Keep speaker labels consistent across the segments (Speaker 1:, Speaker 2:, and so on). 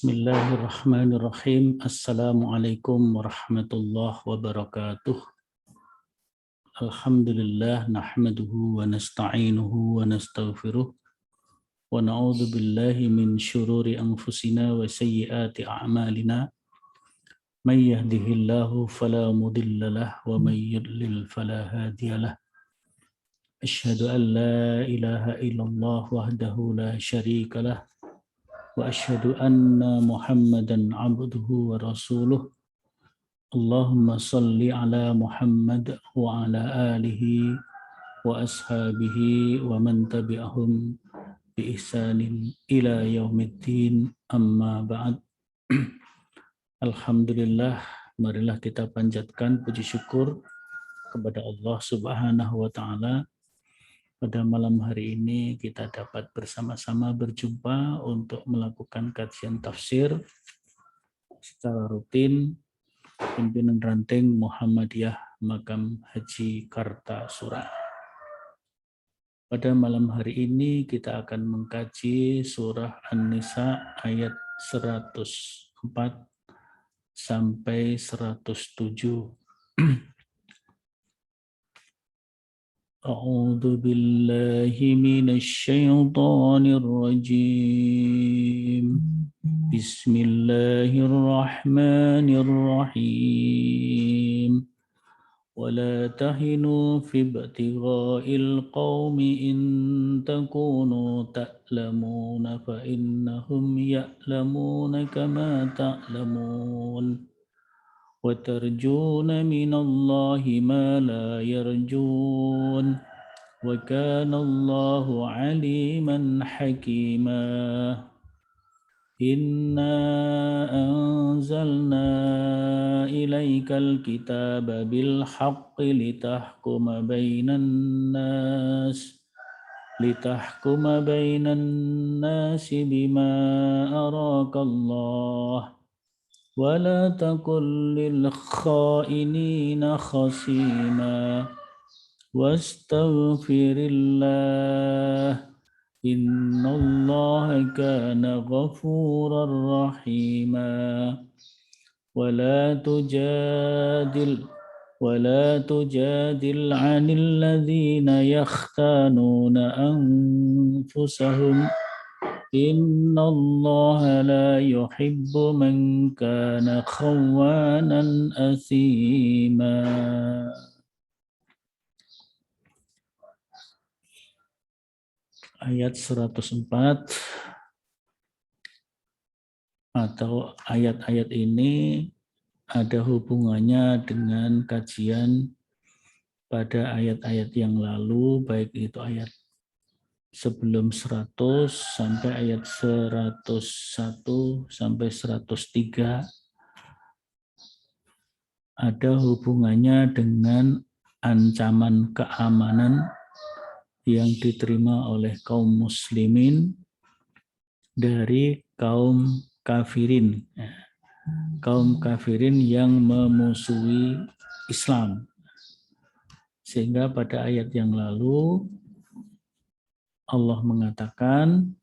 Speaker 1: Bismillahirrahmanirrahim. Assalamualaikum warahmatullahi wabarakatuh. Alhamdulillah nahmaduhu wa nasta'inuhu wa nastaghfiruh wa na'udzu billahi min syururi anfusina wa sayyiati a'malina. May yahdihillahu fala mudilla lahu wa may yudlil fala hadiyalah. Asyhadu an la ilaha illallah wahdahu la syarika lah. Wa asyhadu anna Muhammadan abduhu wa rasuluh. Allahumma salli ala Muhammad wa ala alihi wa ashabihi wa man tabi'ahum bi ihsanin ila yaumiddin, amma ba'd. Alhamdulillah, marilah kita panjatkan puji syukur kepada Allah Subhanahu wa taala. Pada malam hari ini kita dapat bersama-sama berjumpa untuk melakukan kajian tafsir secara rutin pimpinan ranting Muhammadiyah Makam Haji Kartasura. Pada malam hari ini kita akan mengkaji surah An-Nisa ayat 104 sampai 107. A'udzu billahi minasy syaithanir rajim. Bismillahirrahmanirrahim. Wala tahinu fi ibtigha'il qaumi in takunu ta'lamuna fa innahum ya'lamuna kama ta'lamun. وَتَرْجُونَ مِنَ اللَّهِ مَا لَا يَرْجُونَ وَكَانَ اللَّهُ عَلِيمًا حَكِيمًا إِنَّا أَنزَلْنَا إِلَيْكَ الْكِتَابَ بِالْحَقِّ لِتَحْكُمَ بَيْنَ النَّاسِ بِمَا أَرَاكَ اللَّهُ ولا تكن للخائنين خصيما واستغفر الله إن الله كان غفورا رحيما ولا تجادل عن الذين يختانون أنفسهم إن الله لا يحب من كان خوانا أثيما. Ayat 104 atau ayat-ayat ini ada hubungannya dengan kajian pada ayat-ayat yang lalu, baik itu ayat sebelum 100 sampai ayat 101 sampai 103 ada hubungannya dengan ancaman keamanan yang diterima oleh kaum muslimin dari kaum kafirin. Kaum kafirin yang memusuhi Islam. Sehingga pada ayat yang lalu Allah mengatakan,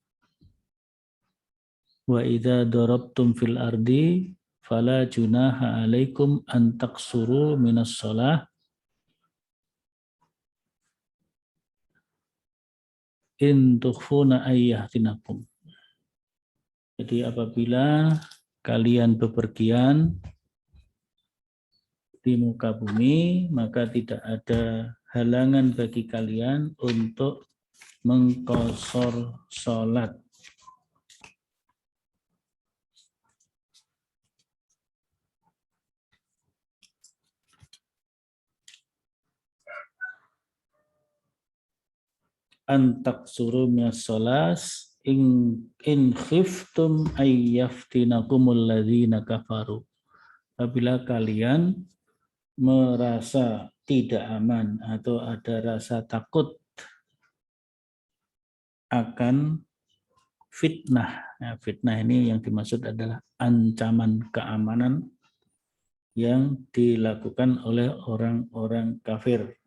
Speaker 1: wa idza darabtum fil ardi fala junaha alaikum an taqsuru minas shalah in tukhfuna ayyahtinakum. Jadi apabila kalian bepergian di muka bumi, maka tidak ada halangan bagi kalian untuk mengqashar salat. Antak suruh miasolas in khiftum ayyaftinakumul ladzina kafaru. Apabila kalian merasa tidak aman atau ada rasa takut akan fitnah. Nah, fitnah ini yang dimaksud adalah ancaman keamanan yang dilakukan oleh orang-orang kafir.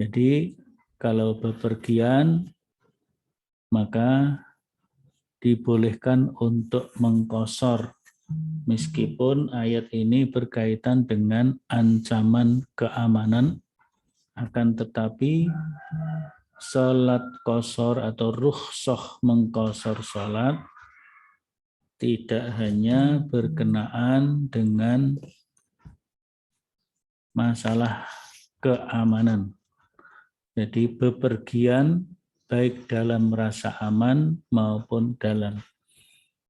Speaker 1: Jadi kalau bepergian maka dibolehkan untuk mengqashar, meskipun ayat ini berkaitan dengan ancaman keamanan, akan tetapi salat qashar atau rukhsah mengqashar salat tidak hanya berkenaan dengan masalah keamanan. Jadi bepergian baik dalam rasa aman maupun dalam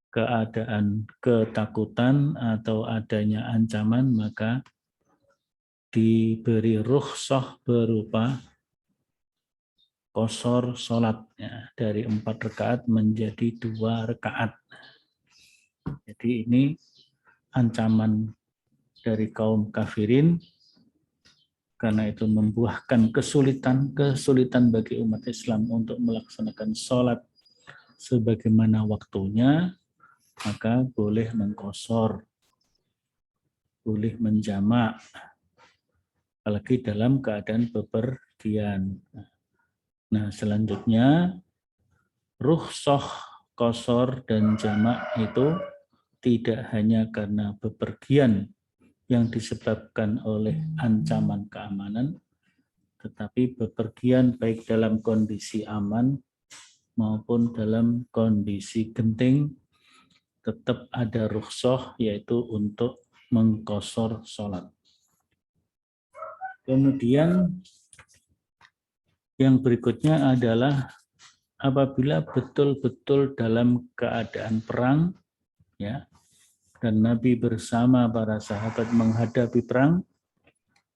Speaker 1: keadaan ketakutan atau adanya ancaman, maka diberi rukhsah berupa qashar salat, ya, dari 4 rakaat menjadi 2 rakaat. Jadi ini ancaman dari kaum kafirin, karena itu membuahkan kesulitan bagi umat Islam untuk melaksanakan sholat sebagaimana waktunya, maka boleh mengqashar, boleh menjamak, apalagi dalam keadaan bepergian. Nah, selanjutnya rukhsah qashar dan jamak itu tidak hanya karena bepergian yang disebabkan oleh ancaman keamanan, tetapi bepergian baik dalam kondisi aman maupun dalam kondisi genting tetap ada rukhsah, yaitu untuk mengqashar salat. Kemudian yang berikutnya adalah apabila betul-betul dalam keadaan perang, ya, dan Nabi bersama para sahabat menghadapi perang,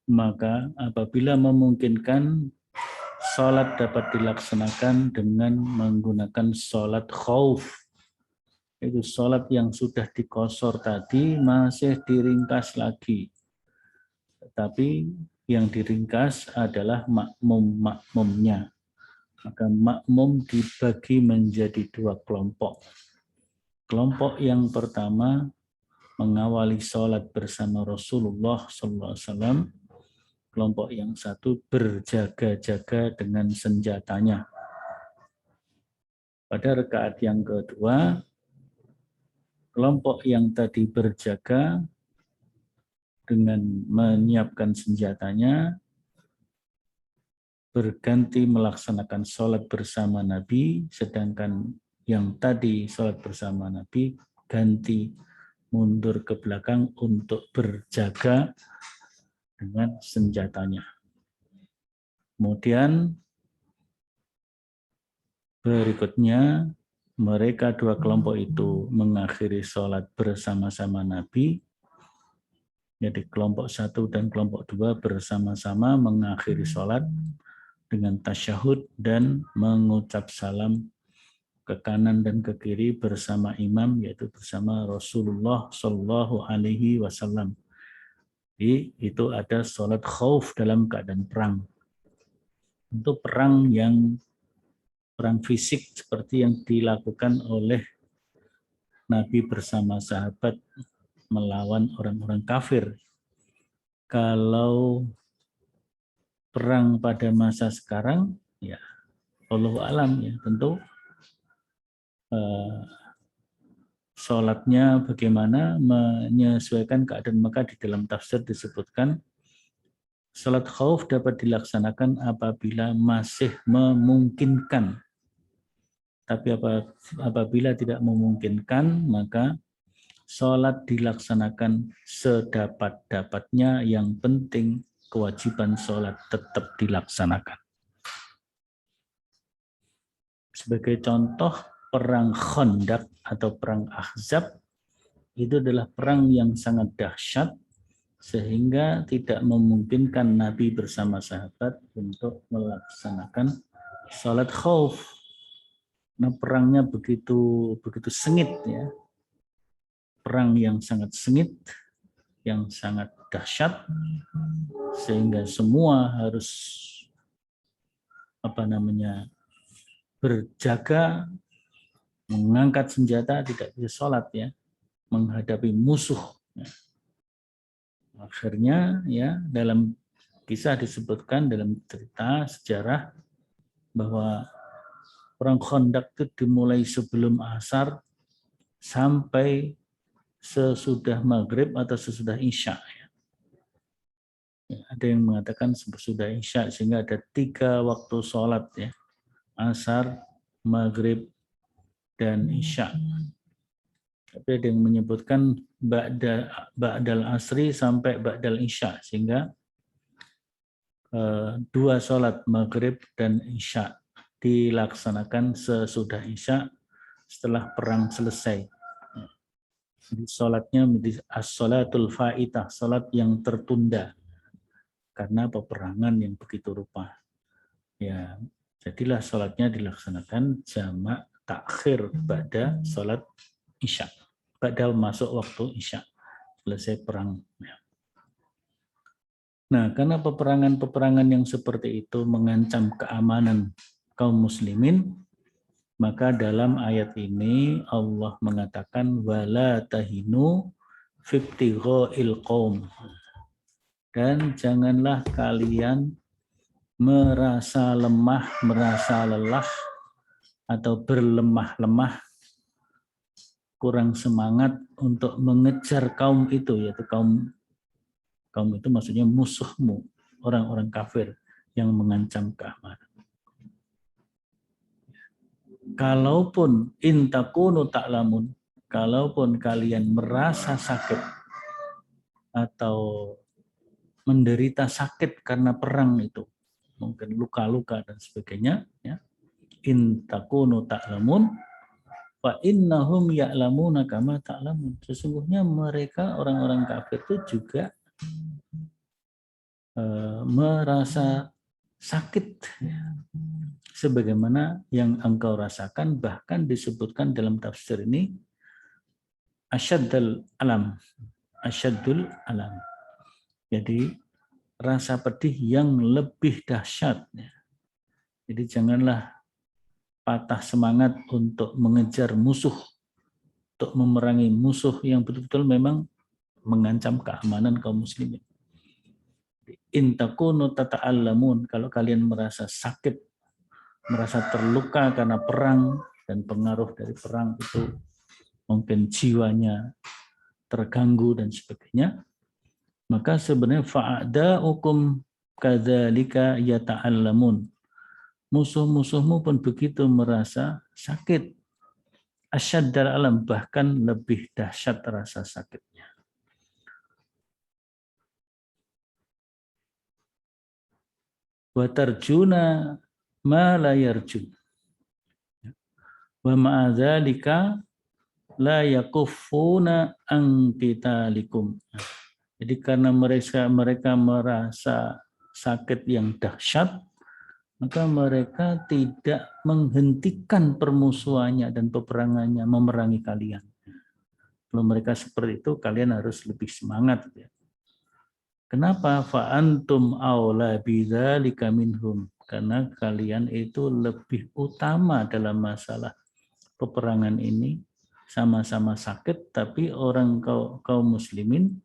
Speaker 1: maka apabila memungkinkan, salat dapat dilaksanakan dengan menggunakan salat khauf. Itu salat yang sudah diqashar tadi masih diringkas lagi. Tetapi yang diringkas adalah makmum-makmumnya. Maka makmum dibagi menjadi 2 kelompok. Kelompok yang pertama mengawali sholat bersama Rasulullah SAW. Kelompok yang satu berjaga-jaga dengan senjatanya. Pada rakaat yang kedua, kelompok yang tadi berjaga dengan menyiapkan senjatanya berganti melaksanakan sholat bersama Nabi, sedangkan yang tadi sholat bersama Nabi ganti mundur ke belakang untuk berjaga dengan senjatanya. Kemudian berikutnya mereka 2 kelompok itu mengakhiri sholat bersama-sama Nabi. Jadi kelompok 1 dan kelompok 2 bersama-sama mengakhiri sholat dengan tasyahud dan mengucap salam ke kanan dan ke kiri bersama imam, yaitu bersama Rasulullah Shallallahu Alaihi Wasallam. Jadi itu ada sholat khauf dalam keadaan perang. Untuk perang fisik seperti yang dilakukan oleh Nabi bersama sahabat melawan orang-orang kafir. Kalau perang pada masa sekarang, ya Allahu alam, ya tentu sholatnya bagaimana menyesuaikan keadaan. Maka di dalam tafsir disebutkan sholat khauf dapat dilaksanakan apabila masih memungkinkan. Tapi apabila tidak memungkinkan, maka sholat dilaksanakan sedapat-dapatnya. Yang penting kewajiban sholat tetap dilaksanakan. Sebagai contoh, perang Khandaq atau perang Ahzab itu adalah perang yang sangat dahsyat sehingga tidak memungkinkan Nabi bersama sahabat untuk melaksanakan sholat khauf. Nah, perangnya begitu sengit, ya. Perang yang sangat sengit, yang sangat dahsyat, sehingga semua harus berjaga, mengangkat senjata, tidak bisa sholat, ya, menghadapi musuh. Akhirnya, ya, dalam kisah disebutkan dalam cerita sejarah bahwa Perang Khandaq itu dimulai sebelum asar sampai sesudah maghrib atau sesudah isya. Ada yang mengatakan sesudah isya, sehingga ada 3 waktu sholat ya, asar, maghrib, dan isya. Tapi ada yang menyebutkan ba'dal asri sampai ba'dal isya, sehingga 2 sholat maghrib dan isya dilaksanakan sesudah isya setelah perang selesai. Jadi sholatnya menjadi as-sholatul fa'itah, sholat yang tertunda karena peperangan yang begitu rupa. Ya, jadilah sholatnya dilaksanakan jamak takhir pada sholat isya. Padahal masuk waktu isya, selesai perang. Nah, karena peperangan-peperangan yang seperti itu mengancam keamanan kaum muslimin, maka dalam ayat ini Allah mengatakan wala tahinu fibtighail qaum. Dan janganlah kalian merasa lemah, merasa lelah atau berlemah-lemah, kurang semangat untuk mengejar kaum itu, yaitu kaum itu maksudnya musuhmu, orang-orang kafir yang mengancam keamanan. Kalaupun intakunu ta'lamun, kalaupun kalian merasa sakit atau menderita sakit karena perang itu, mungkin luka-luka dan sebagainya, ya. Intakunu ta'lamun fa innahum ya'lamuna kama ta'lamun. Sesungguhnya mereka orang-orang kafir itu juga merasa sakit sebagaimana yang engkau rasakan, bahkan disebutkan dalam tafsir ini asyaddul alam. Jadi rasa pedih yang lebih dahsyat. Jadi janganlah patah semangat untuk mengejar musuh, untuk memerangi musuh yang betul-betul memang mengancam keamanan kaum muslimin. Intakunu tata'allamun, kalau kalian merasa sakit, merasa terluka karena perang dan pengaruh dari perang itu, mungkin jiwanya terganggu dan sebagainya, maka sebenarnya fa'ada'ukum kadzalika yata'allamun. Musuh-musuhmu pun begitu merasa sakit. Asyaddal alam, bahkan lebih dahsyat rasa sakitnya. Wa tarjuna ma la yarjun. Wa ma'adzalika la yakuffuna an qitalikum. Jadi karena mereka merasa sakit yang dahsyat, maka mereka tidak menghentikan permusuhannya dan peperangannya memerangi kalian. Kalau mereka seperti itu, kalian harus lebih semangat. Kenapa? Fa'antum aula bidzalika minhum. Karena kalian itu lebih utama dalam masalah peperangan ini. Sama-sama sakit, tapi orang kaum muslimin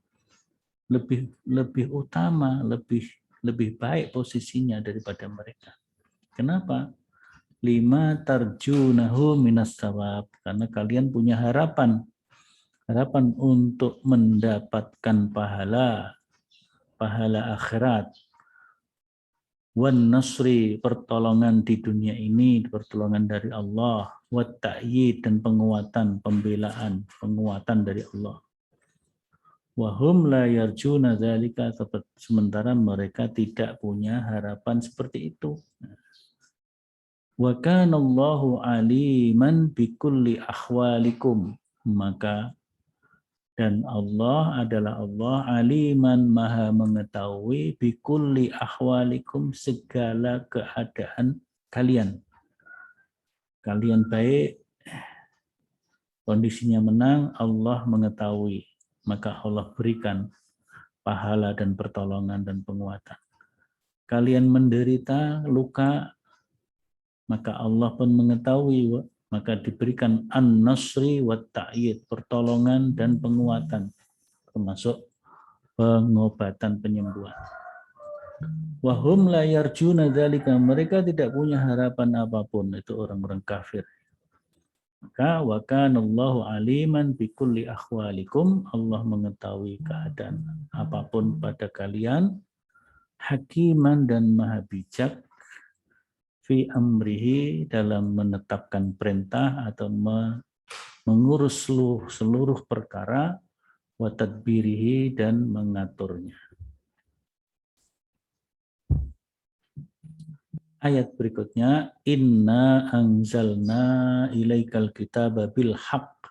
Speaker 1: lebih utama, lebih baik posisinya daripada mereka. Kenapa? Lima tarjunahu minas sawab, karena kalian punya harapan untuk mendapatkan pahala akhirat, wan nasri, pertolongan di dunia ini, pertolongan dari Allah, wat ta'yid, dan penguatan, pembelaan, penguatan dari Allah. Wahum la yarjuna dzalika, sementara mereka tidak punya harapan seperti itu. Wa kana Allahu aliman bikulli ahwalikum, maka dan Allah adalah Allah aliman, maha mengetahui, bikulli ahwalikum, segala keadaan kalian. Kalian baik, kondisinya menang, Allah mengetahui. Maka Allah berikan pahala dan pertolongan dan penguatan. Kalian menderita luka, maka Allah pun mengetahui, maka diberikan an-nasri wa ta'yid, pertolongan dan penguatan, termasuk pengobatan, penyembuhan. Wahum la yarjuna dzalika, mereka tidak punya harapan apapun, itu orang-orang kafir. Maka wa kanallahu aliman bikulli ahwalikum, Allah mengetahui keadaan apapun pada kalian, hakiman dan maha bijak fi amrihi, dalam menetapkan perintah atau mengurus seluruh perkara, wa tadbirihi, dan mengaturnya. Ayat berikutnya, inna anzalna ilaikal kitaba bil haqq.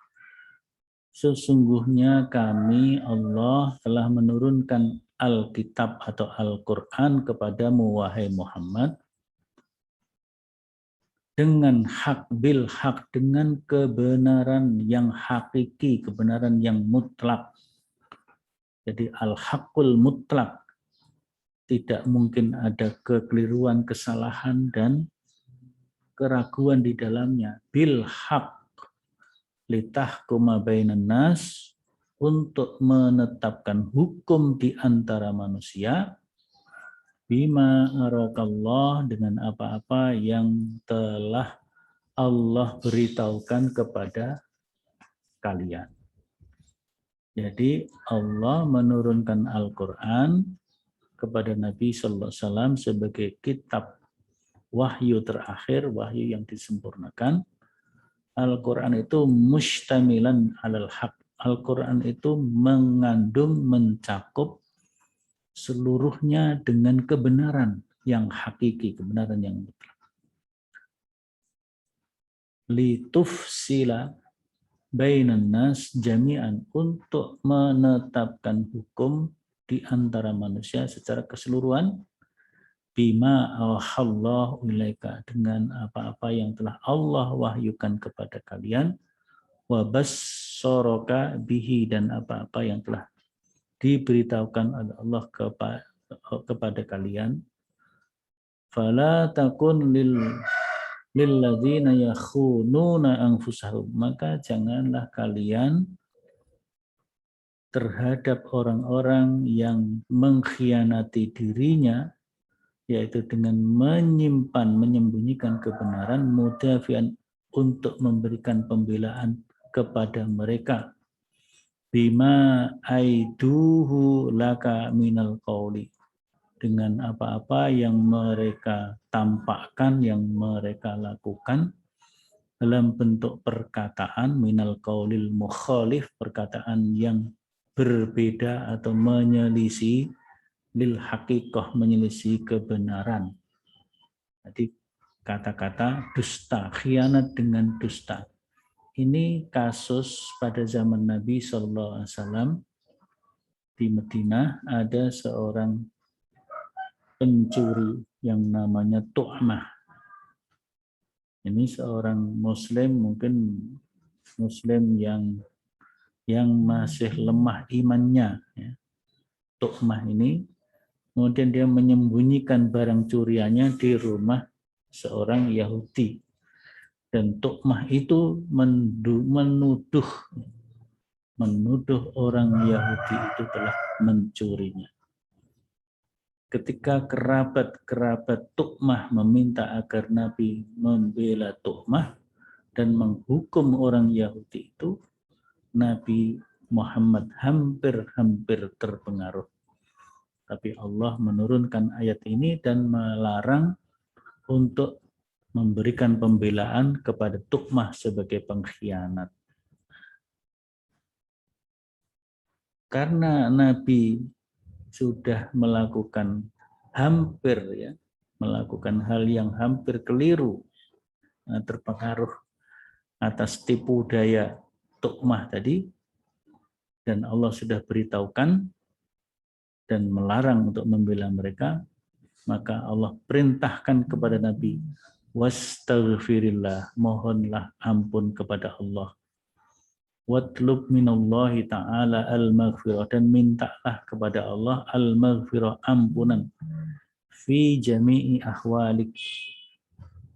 Speaker 1: Sesungguhnya kami, Allah, telah menurunkan Alkitab atau Al-Quran kepadamu, wahai Muhammad, dengan hak, bil haq, dengan kebenaran yang hakiki, kebenaran yang mutlak. Jadi al-haqqul mutlak, tidak mungkin ada kekeliruan, kesalahan, dan keraguan di dalamnya. Bil haq, litahkuma bainan nas, untuk menetapkan hukum di antara manusia, bima arakallah, dengan apa-apa yang telah Allah beritahukan kepada kalian. Jadi Allah menurunkan Al-Quran kepada Nabi Sallallahu Alaihi Wasallam sebagai kitab wahyu terakhir, wahyu yang disempurnakan. Al-Quran itu mustamilan alal haq. Al-Quran itu mengandung, mencakup seluruhnya dengan kebenaran yang hakiki, kebenaran yang mutlak. Litufsila bainan nas jami'an, untuk menetapkan hukum di antara manusia secara keseluruhan, bima awhallahu ilaika, dengan apa-apa yang telah Allah wahyukan kepada kalian, wa bassaraka bihi, dan apa-apa yang telah diberitahukan oleh Allah kepada kalian. Fala takun lilladzina yakhununa anfusahum, maka janganlah kalian terhadap orang-orang yang mengkhianati dirinya, yaitu dengan menyimpan, menyembunyikan kebenaran, mudafian, untuk memberikan pembelaan kepada mereka, bima aiduhu laka minal qauli, dengan apa-apa yang mereka tampakkan, yang mereka lakukan dalam bentuk perkataan, minal qaulil mukhalif, perkataan yang berbeda atau menyelisih, lil haqiqah, menyelisih kebenaran. Jadi kata-kata dusta, khianat dengan dusta. Ini kasus pada zaman Nabi SAW. Di Madinah ada seorang pencuri yang namanya Tu'mah. Ini seorang muslim, mungkin muslim yang masih lemah imannya, ya. Tu'mah ini kemudian dia menyembunyikan barang curiannya di rumah seorang Yahudi, dan Tu'mah itu menuduh orang Yahudi itu telah mencurinya. Ketika kerabat Tu'mah meminta agar Nabi membela Tu'mah dan menghukum orang Yahudi itu, Nabi Muhammad hampir terpengaruh. Tapi Allah menurunkan ayat ini dan melarang untuk memberikan pembelaan kepada Tu'mah sebagai pengkhianat. Karena Nabi sudah melakukan melakukan hal yang hampir keliru, terpengaruh atas tipu daya Tu'mah tadi, dan Allah sudah beritahukan dan melarang untuk membela mereka, maka Allah perintahkan kepada Nabi, wastaghfirillah, mohonlah ampun kepada Allah, watlub minallahi ta'ala al-maghfirah, dan mintalah kepada Allah al-maghfirah, ampunan, fi jami'i ahwalik,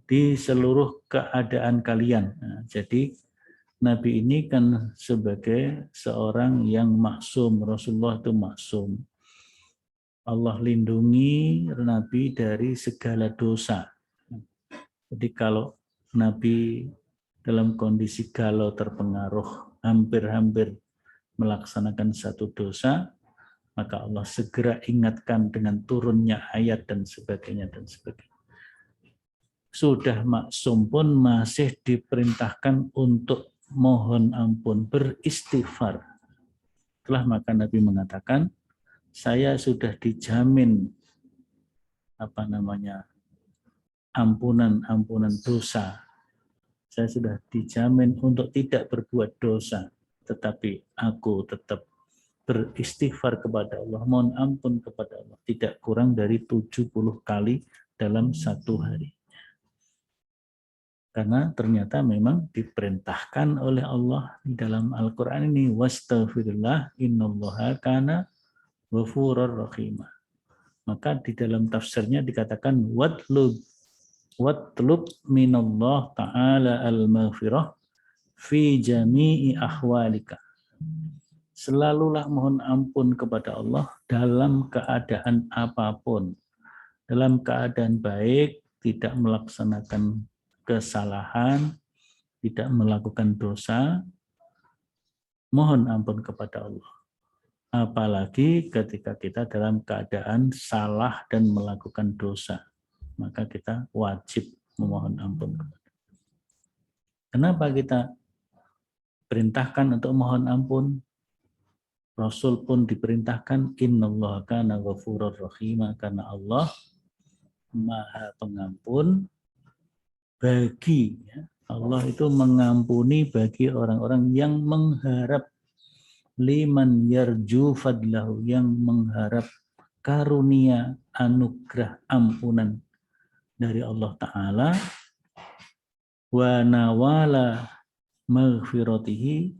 Speaker 1: di seluruh keadaan kalian. Nah, jadi Nabi ini kan sebagai seorang yang maksum, Rasulullah itu maksum. Allah lindungi Nabi dari segala dosa. Jadi kalau Nabi dalam kondisi galau terpengaruh, hampir-hampir melaksanakan satu dosa, maka Allah segera ingatkan dengan turunnya ayat dan sebagainya dan sebagainya. Sudah maksum pun masih diperintahkan untuk mohon ampun, beristighfar. Itulah maka Nabi mengatakan, saya sudah dijamin ampunan dosa. Saya sudah dijamin untuk tidak berbuat dosa, tetapi aku tetap beristighfar kepada Allah, mohon ampun kepada Allah, tidak kurang dari 70 kali dalam satu hari. Karena ternyata memang diperintahkan oleh Allah di dalam Al-Quran ini, wastaghfirullah innallaha kana ghafurur rahim. Maka di dalam tafsirnya dikatakan watlub minallah ta'ala al-maghfirah fi jami'i ahwalika. Selalulah mohon ampun kepada Allah dalam keadaan apapun. Dalam keadaan baik, tidak melaksanakan kesalahan, tidak melakukan dosa, mohon ampun kepada Allah. Apalagi ketika kita dalam keadaan salah dan melakukan dosa, maka kita wajib memohon ampun. Kenapa kita perintahkan untuk mohon ampun? Rasul pun diperintahkan innallaha kana ghafurur rahim, karena Allah Maha Pengampun bagi, Allah itu mengampuni bagi orang-orang yang mengharap, liman yarju fadlahu, yang mengharap karunia anugerah ampunan dari Allah Ta'ala, wa nawala maghfiratihi,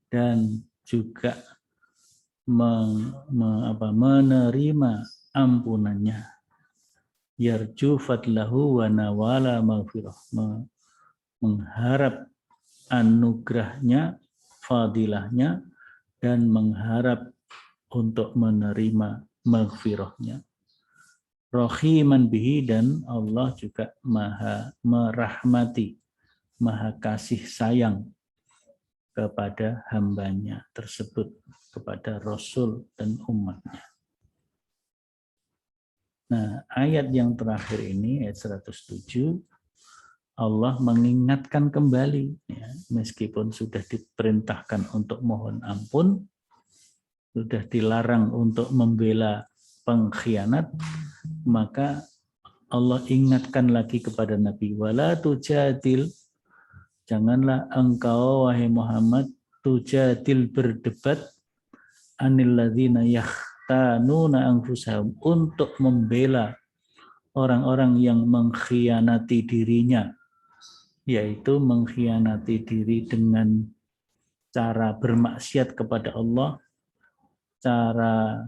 Speaker 1: dan juga menerima ampunannya. Yarju fadlahu wa nawala maghfirah, mengharap anugerahnya, fadilahnya, dan mengharap untuk menerima maghfirahnya. Rahiman bihi, dan Allah juga maha merahmati, maha kasih sayang kepada hambanya tersebut, kepada Rasul dan umatnya. Nah, ayat yang terakhir ini, ayat 107, Allah mengingatkan kembali, ya, meskipun sudah diperintahkan untuk mohon ampun, sudah dilarang untuk membela pengkhianat, maka Allah ingatkan lagi kepada Nabi, wala tujadil, janganlah engkau wahai Muhammad tujadil, berdebat, anil ladzina yakhtanuna anfusahum, untuk membela orang-orang yang mengkhianati dirinya, yaitu mengkhianati diri dengan cara bermaksiat kepada Allah, cara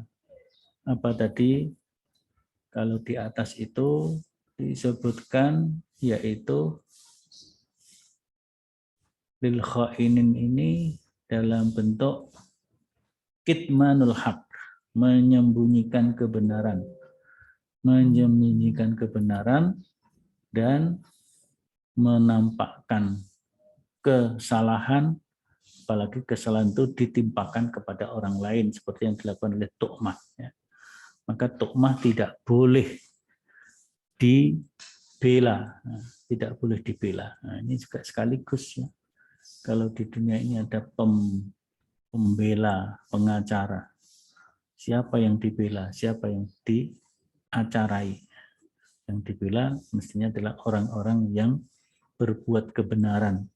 Speaker 1: apa tadi, kalau di atas itu disebutkan, yaitu lil khainin ini dalam bentuk kitmanul haq, menyembunyikan kebenaran, dan menampakkan kesalahan, apalagi kesalahan itu ditimpakan kepada orang lain seperti yang dilakukan oleh tu'mah, ya. Maka tu'mah tidak boleh dibela, tidak boleh dibela. Nah, ini juga sekaligus, ya, kalau di dunia ini ada pembela, pengacara, siapa yang dibela, siapa yang diacarai. Yang dibela mestinya adalah orang-orang yang berbuat kebenaran,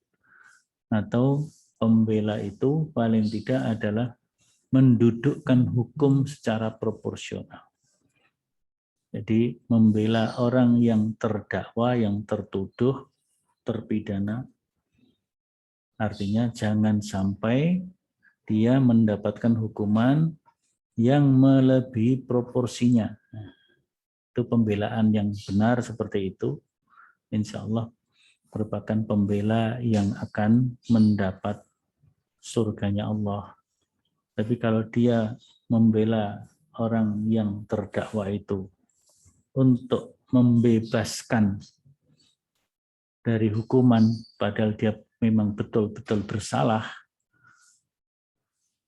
Speaker 1: atau pembela itu paling tidak adalah mendudukkan hukum secara proporsional. Jadi membela orang yang terdakwa, yang tertuduh, terpidana, artinya jangan sampai dia mendapatkan hukuman yang melebihi proporsinya. Itu pembelaan yang benar seperti itu, insya Allah merupakan pembela yang akan mendapat surganya Allah. Tapi kalau dia membela orang yang terdakwa itu untuk membebaskan dari hukuman, padahal dia memang betul-betul bersalah,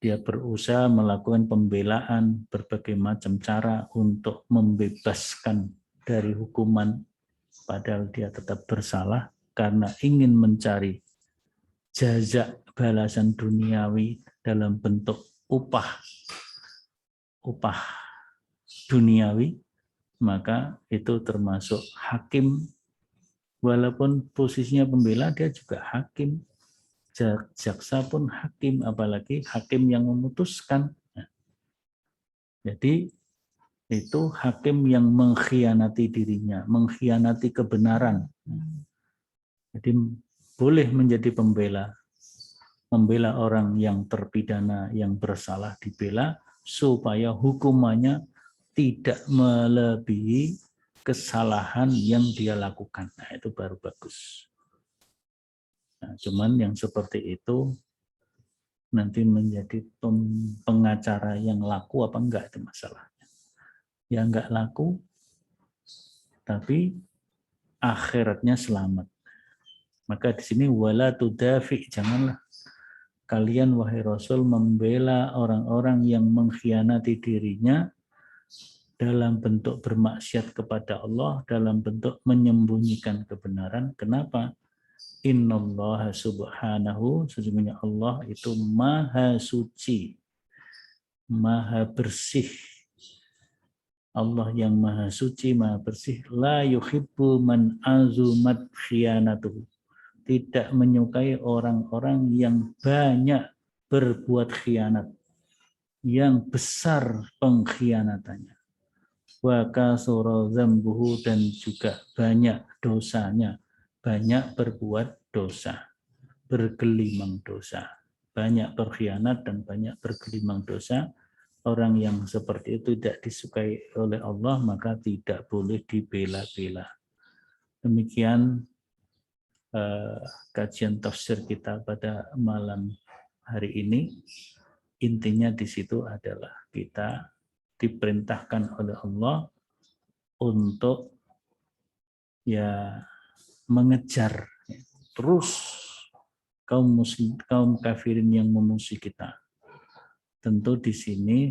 Speaker 1: dia berusaha melakukan pembelaan berbagai macam cara untuk membebaskan dari hukuman, padahal dia tetap bersalah karena ingin mencari jazak balasan duniawi dalam bentuk upah duniawi, maka itu termasuk hakim. Walaupun posisinya pembela, dia juga hakim. Jaksa pun hakim, apalagi hakim yang memutuskan. Jadi itu hakim yang mengkhianati dirinya, mengkhianati kebenaran. Jadi boleh menjadi pembela, membela orang yang terpidana, yang bersalah dibela, supaya hukumannya tidak melebihi kesalahan yang dia lakukan. Nah, itu baru bagus. Nah, cuman yang seperti itu nanti menjadi pengacara yang laku apa enggak, itu masalahnya. Ya enggak laku, tapi akhiratnya selamat. Maka di sini wala tudafi, janganlah kalian wahai Rasul membela orang-orang yang mengkhianati dirinya dalam bentuk bermaksiat kepada Allah, dalam bentuk menyembunyikan kebenaran. Kenapa? Innallaha subhanahu, sesungguhnya Allah itu maha suci, maha bersih. Allah yang maha suci, maha bersih. La yuhibbu man azumat khianatuhu. Tidak menyukai orang-orang yang banyak berbuat khianat, yang besar pengkhianatannya. Wa kasura dzambuhu, dan juga banyak dosanya, banyak berbuat dosa, bergelimang dosa, banyak berkhianat dan banyak bergelimang dosa. Orang yang seperti itu tidak disukai oleh Allah, maka tidak boleh dibela-bela. Demikian kajian tafsir kita pada malam hari ini. Intinya di situ adalah kita diperintahkan oleh Allah untuk ya mengejar terus kaum kafirin yang memusuhi kita. Tentu di sini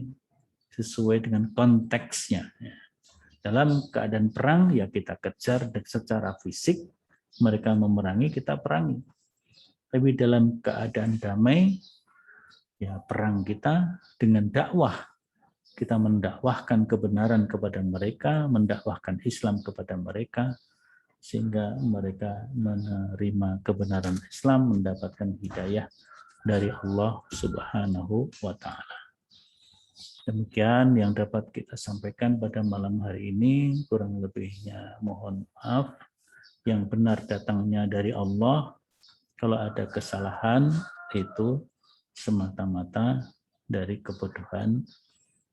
Speaker 1: sesuai dengan konteksnya. Dalam keadaan perang ya kita kejar secara fisik, mereka memerangi, kita perangi. Tapi dalam keadaan damai, ya perang kita dengan dakwah. Kita mendakwahkan kebenaran kepada mereka, mendakwahkan Islam kepada mereka, sehingga mereka menerima kebenaran Islam, mendapatkan hidayah dari Allah Subhanahu wa Ta'ala. Demikian yang dapat kita sampaikan pada malam hari ini. Kurang lebihnya mohon maaf. Yang benar datangnya dari Allah. Kalau ada kesalahan itu semata-mata dari kebodohan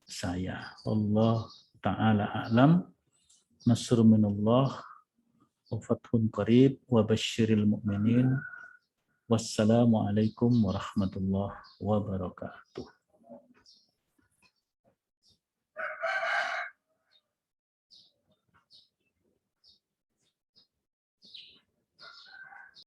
Speaker 1: saya. Allah Ta'ala a'lam. Nasrul minallah wa fathun qarib wa basyiril mu'minin. Wassalamualaikum warahmatullahi wabarakatuh.